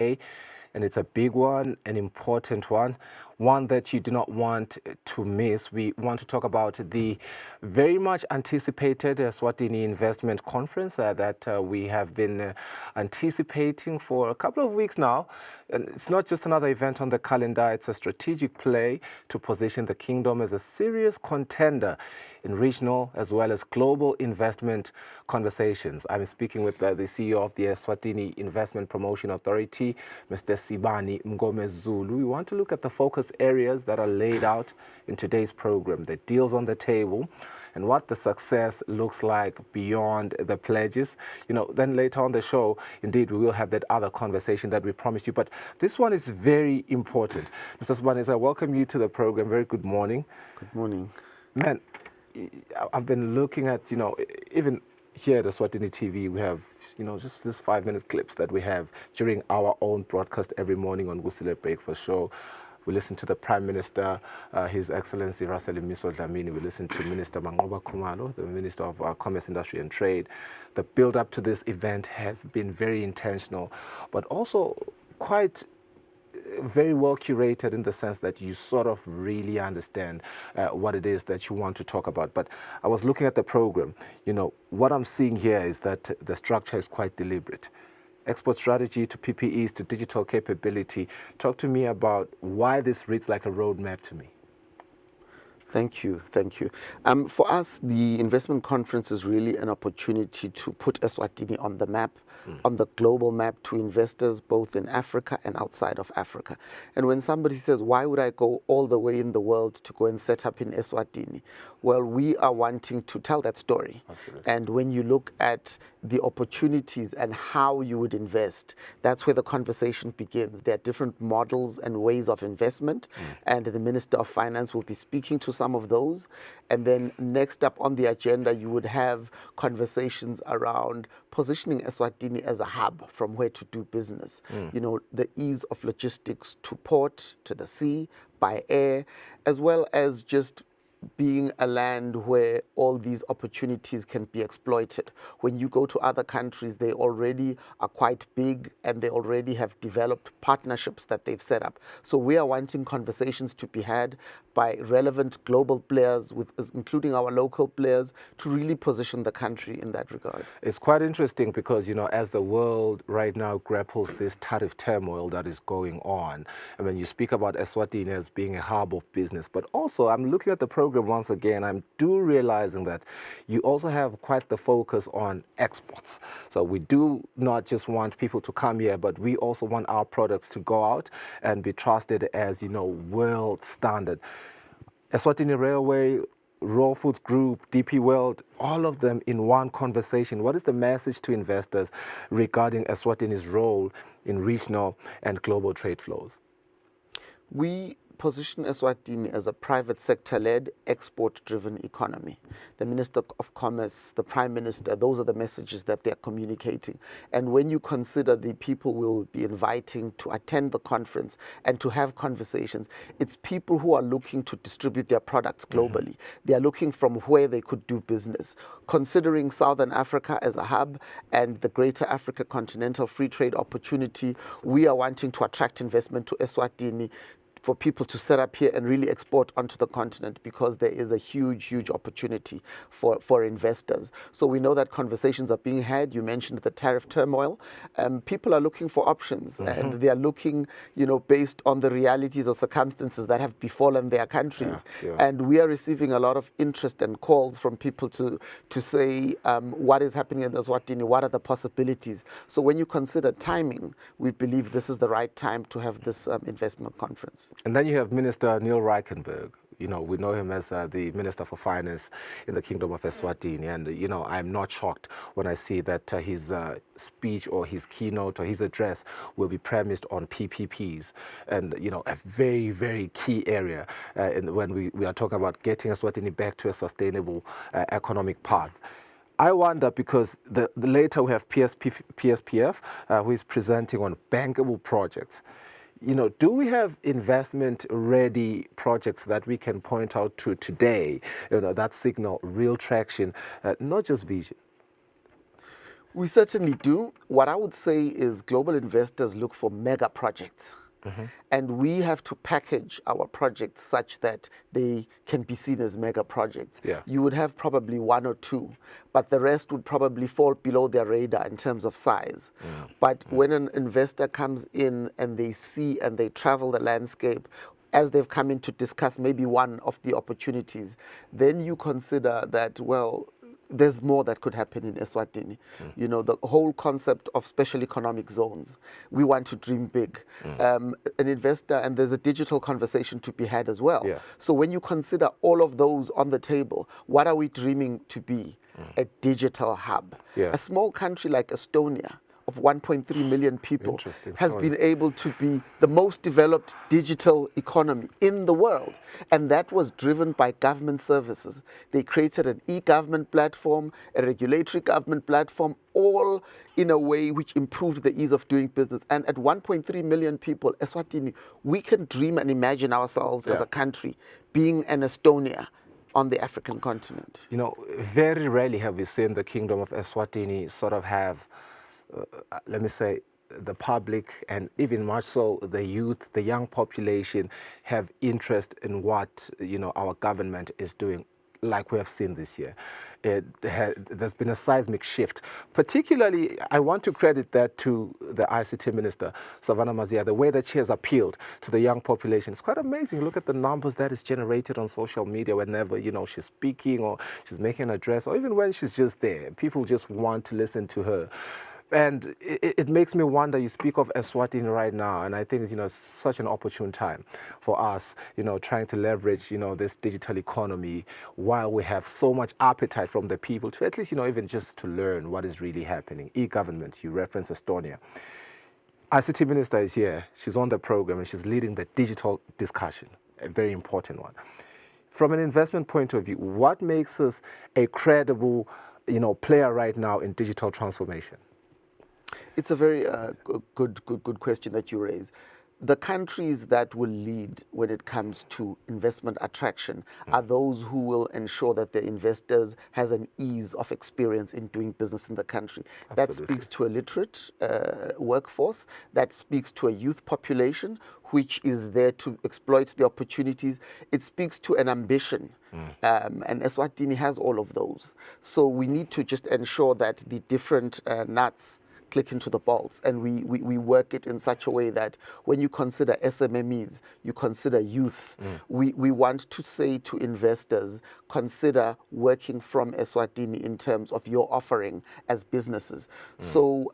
today, and it's a big one, an important one that you do not want to miss. We want to talk about the very much anticipated Eswatini Investment Conference that we have been anticipating for a couple of weeks now. And it's not just another event on the calendar, it's a strategic play to position the kingdom as a serious contender in regional as well as global investment conversations. I'm speaking with the CEO of the Eswatini Investment Promotion Authority, Mr. Sibani Mngomezulu. We want to look at the focus areas that are laid out in today's program, the deals on the table, and what the success looks like beyond the pledges. Then later on the show, indeed, we will have that other conversation that we promised you. But this one is very important. Mr. Sibani, I welcome you to the program. Very good morning. Good morning. Man, I've been looking at, even here at Eswatini TV, we have, just these 5-minute clips that we have during our own broadcast every morning on Gusile Breakfast Show. We listen to the Prime Minister, His Excellency Russell Miso Dlamini. We listen to Minister Mangoba Khumalo, the Minister of Commerce, Industry and Trade. The build-up to this event has been very intentional, but also quite very well curated in the sense that you sort of really understand what it is that you want to talk about. But I was looking at the program. What I'm seeing here is that the structure is quite deliberate. Export strategy to PPEs to digital capability. Talk to me about why this reads like a roadmap to me. Thank you. For us, the investment conference is really an opportunity to put Eswatini on the map, on the global map to investors both in Africa and outside of Africa. And when somebody says, why would I go all the way in the world to go and set up in Eswatini? Well, we are wanting to tell that story. Absolutely. And when you look at the opportunities and how you would invest, that's where the conversation begins. There are different models and ways of investment, and the Minister of Finance will be speaking to some of those. And then next up on the agenda, you would have conversations around positioning Eswatini as a hub from where to do business. The ease of logistics to port, to the sea, by air, as well as just being a land where all these opportunities can be exploited. When you go to other countries, they already are quite big and they already have developed partnerships that they've set up. So we are wanting conversations to be had by relevant global players, including our local players, to really position the country in that regard. It's quite interesting because, as the world right now grapples this tariff turmoil that is going on, and when you speak about Eswatini as being a hub of business, but also I'm looking at the program once again, I'm realizing that you also have quite the focus on exports. So we do not just want people to come here, but we also want our products to go out and be trusted as, world standard. Eswatini Railway, Raw Foods Group, DP World, all of them in one conversation. What is the message to investors regarding Eswatini's role in regional and global trade flows? We position Eswatini as a private sector-led, export-driven economy. The Minister of Commerce, the Prime Minister, those are the messages that they're communicating. And when you consider the people we'll be inviting to attend the conference and to have conversations, it's people who are looking to distribute their products globally. They are looking from where they could do business. Considering Southern Africa as a hub and the Greater Africa Continental Free Trade Opportunity, we are wanting to attract investment to Eswatini for people to set up here and really export onto the continent, because there is a huge opportunity for investors. So we know that conversations are being had. You mentioned the tariff turmoil. People are looking for options, and they are looking, based on the realities or circumstances that have befallen their countries. And we are receiving a lot of interest and calls from people to say, what is happening in Eswatini? What are the possibilities? So when you consider timing, we believe this is the right time to have this investment conference. And then you have Minister Neil Reichenberg. We know him as the Minister for Finance in the Kingdom of Eswatini. And, I'm not shocked when I see that his speech or his keynote or his address will be premised on PPPs. And, a very, very key area when we are talking about getting Eswatini back to a sustainable economic path. I wonder, because later we have PSPF, who is presenting on bankable projects. Do we have investment-ready projects that we can point out to today, that signal real traction, not just vision? We certainly do. What I would say is global investors look for mega projects. And we have to package our projects such that they can be seen as mega projects. Yeah. You would have probably one or two, but the rest would probably fall below their radar in terms of size. But when an investor comes in and they see and they travel the landscape, as they've come in to discuss maybe one of the opportunities, then you consider that, well, there's more that could happen in Eswatini. You know, the whole concept of special economic zones. We want to dream big. An investor, and there's a digital conversation to be had as well. Yeah. So when you consider all of those on the table, what are we dreaming to be? A digital hub. Yeah. A small country like Estonia, of 1.3 million people, Interesting has story. been able to be the most developed digital economy in the world. And that was driven by government services. They created an e-government platform, a regulatory government platform, all in a way which improved the ease of doing business. And at 1.3 million people, Eswatini, we can dream and imagine ourselves as Yeah. a country being an Estonia on the African continent. You know, very rarely have we seen the Kingdom of Eswatini sort of have, let me say, the public and even much so the youth, the young population have interest in what, you know, our government is doing, like we have seen this year. There's been a seismic shift. Particularly, I want to credit that to the ICT Minister, Savannah Mazia, the way that she has appealed to the young population. It's quite amazing. Look at the numbers that is generated on social media whenever, you know, she's speaking or she's making an address, or even when she's just there. People just want to listen to her. And it makes me wonder, you speak of Eswatini right now, and I think, you know, it's such an opportune time for us, you know, trying to leverage, you know, this digital economy while we have so much appetite from the people to at least, you know, even just to learn what is really happening. E-government, you reference Estonia. ICT Minister is here. She's on the program and she's leading the digital discussion, a very important one. From an investment point of view, what makes us a credible, you know, player right now in digital transformation? It's a very good question that you raise. The countries that will lead when it comes to investment attraction are those who will ensure that the investors has an ease of experience in doing business in the country. That Absolutely. speaks to a literate workforce, that speaks to a youth population which is there to exploit the opportunities. It speaks to an ambition. And Eswatini has all of those. So we need to just ensure that the different nuts click into the bolts, and we work it in such a way that when you consider SMMEs, you consider youth. We want to say to investors, consider working from Eswatini in terms of your offering as businesses. So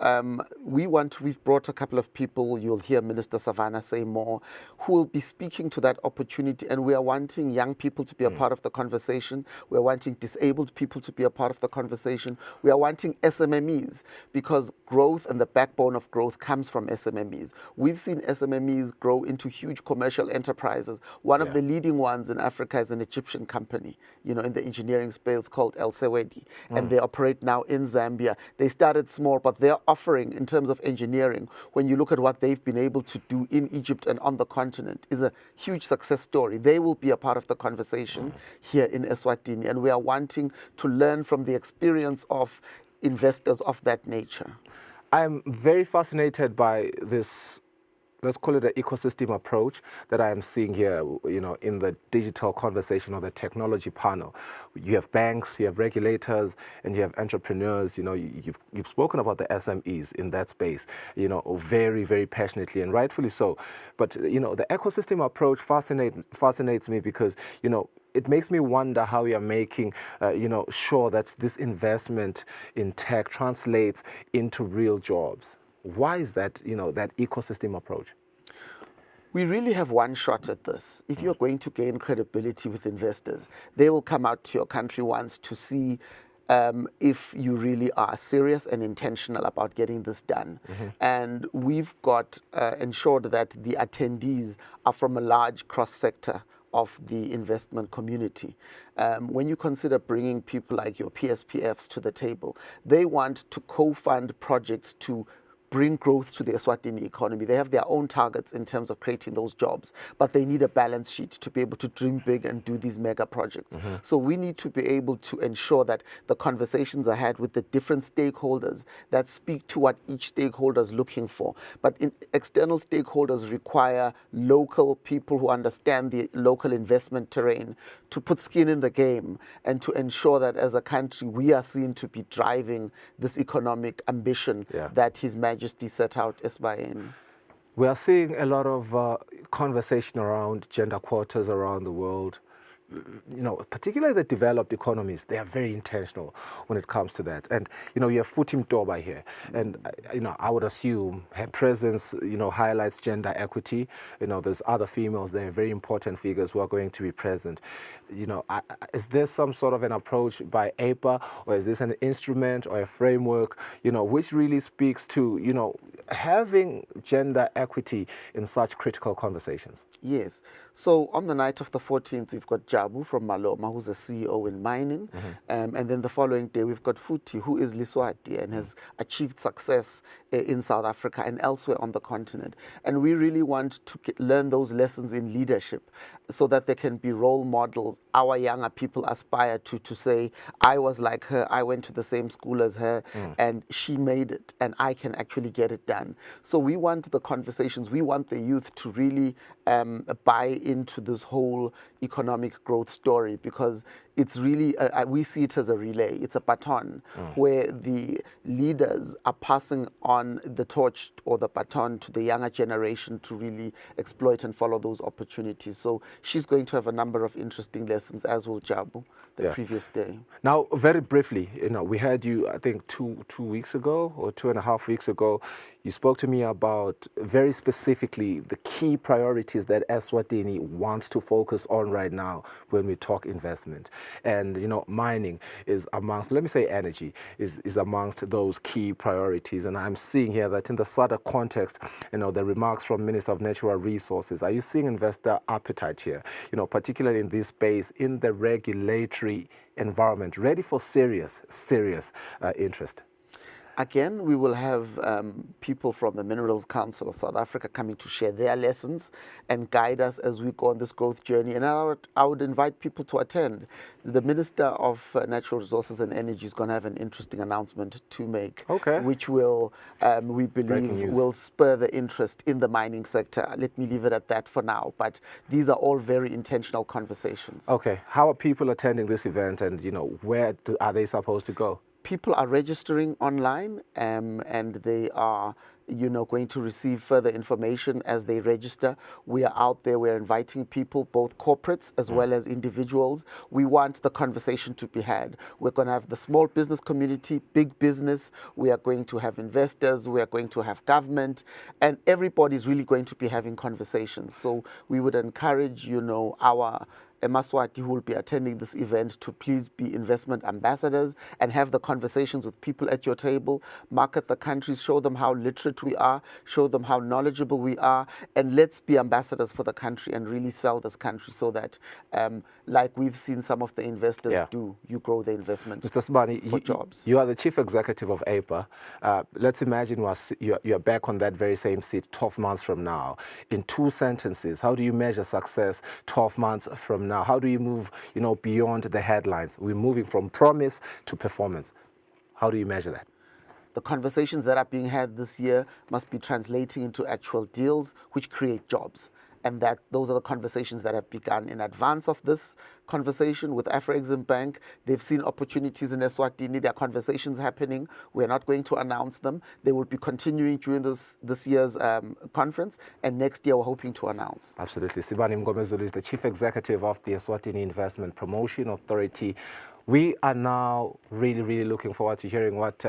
we've brought a couple of people, you'll hear Minister Savannah say more, who will be speaking to that opportunity, and we are wanting young people to be a part of the conversation. We are wanting disabled people to be a part of the conversation. We are wanting SMMEs, because growth and the backbone of growth comes from SMMEs. We've seen SMMEs grow into huge commercial enterprises. One of the leading ones in Africa is an Egyptian company, you know, in the engineering space called Eswatini, and they operate now in Zambia. They started small, but their offering in terms of engineering, when you look at what they've been able to do in Egypt and on the continent, is a huge success story. They will be a part of the conversation here in Eswatini, and we are wanting to learn from the experience of investors of that nature. I'm very fascinated by this, let's call it an ecosystem approach that I am seeing here, you know, in the digital conversation or the technology panel. You have banks, you have regulators, and you have entrepreneurs. You know, you've spoken about the SMEs in that space, you know, very, very passionately, and rightfully so. But, you know, the ecosystem approach fascinates me because, you know, it makes me wonder how we are making, you know, sure that this investment in tech translates into real jobs. Why is that, you know, that ecosystem approach? We really have one shot at this. If you're going to gain credibility with investors, they will come out to your country once to see if you really are serious and intentional about getting this done. And we've got ensured that the attendees are from a large cross-sector of the investment community. When you consider bringing people like your PSPFs to the table, they want to co-fund projects to bring growth to the Eswatini economy. They have their own targets in terms of creating those jobs, but they need a balance sheet to be able to dream big and do these mega projects. So we need to be able to ensure that the conversations are had with the different stakeholders that speak to what each stakeholder is looking for. But external stakeholders require local people who understand the local investment terrain to put skin in the game and to ensure that as a country we are seen to be driving this economic ambition that His Majesty set out Eswatini. We are seeing a lot of conversation around gender quotas around the world. You know, particularly the developed economies, they are very intentional when it comes to that. And, you know, you have Futim Toba here. And, you know, I would assume her presence, you know, highlights gender equity. You know, there's other females there, very important figures who are going to be present. You know, is there some sort of an approach by APA, or is this an instrument or a framework, you know, which really speaks to, you know, having gender equity in such critical conversations? Yes. So on the night of the 14th, we've got Jabu from Maloma, who's a CEO in mining. And then the following day, we've got Futi, who is Liswati and has achieved success in South Africa and elsewhere on the continent. And we really want to learn those lessons in leadership so that there can be role models. Our younger people aspire to say, I was like her, I went to the same school as her, and she made it, and I can actually get it done. So we want the conversations, we want the youth to really buy into this whole economic growth story, because it's really, we see it as a relay. It's a baton where the leaders are passing on the torch or the baton to the younger generation to really exploit and follow those opportunities. So she's going to have a number of interesting lessons, as will Jabu the previous day. Now, very briefly, you know, we had you, I think, two weeks ago or 2.5 weeks ago. You spoke to me about very specifically the key priorities that Eswatini wants to focus on right now when we talk investment. And, you know, mining is amongst, let me say energy, is amongst those key priorities. And I'm seeing here that in the SADC context, you know, the remarks from Minister of Natural Resources, are you seeing investor appetite here, you know, particularly in this space, in the regulatory environment, ready for serious interest? Again, we will have people from the Minerals Council of South Africa coming to share their lessons and guide us as we go on this growth journey. And I would invite people to attend. The Minister of Natural Resources and Energy is going to have an interesting announcement to make, which will, we believe, will spur the interest in the mining sector. Let me leave it at that for now. But these are all very intentional conversations. Okay. How are people attending this event, and, you know, where are they supposed to go? People are registering online, and they are, you know, going to receive further information as they register. We are out there, we're inviting people, both corporates as well as individuals. We want the conversation to be had. We're going to have the small business community, big business. We are going to have investors. We are going to have government, and everybody's really going to be having conversations. So we would encourage, you know, our Emaswati who will be attending this event to please be investment ambassadors and have the conversations with people at your table, market the countries, show them how literate we are, show them how knowledgeable we are, and let's be ambassadors for the country and really sell this country so that, like we've seen some of the investors do, you grow the investment Mr. Sibani, for jobs. You are the chief executive of APA. Let's imagine you're back on that very same seat 12 months from now. In 2 sentences, how do you measure success 12 months from now? How do you move, you know, beyond the headlines? We're moving from promise to performance. How do you measure that? The conversations that are being had this year must be translating into actual deals which create jobs. And that those are the conversations that have begun in advance of this conversation with Afro-Exim Bank. They've seen opportunities in Eswatini. There are conversations happening. We're not going to announce them. They will be continuing during this year's conference. And next year, we're hoping to announce. Absolutely. Sibani Mngomezulu is the chief executive of the Eswatini Investment Promotion Authority. We are now really looking forward to hearing what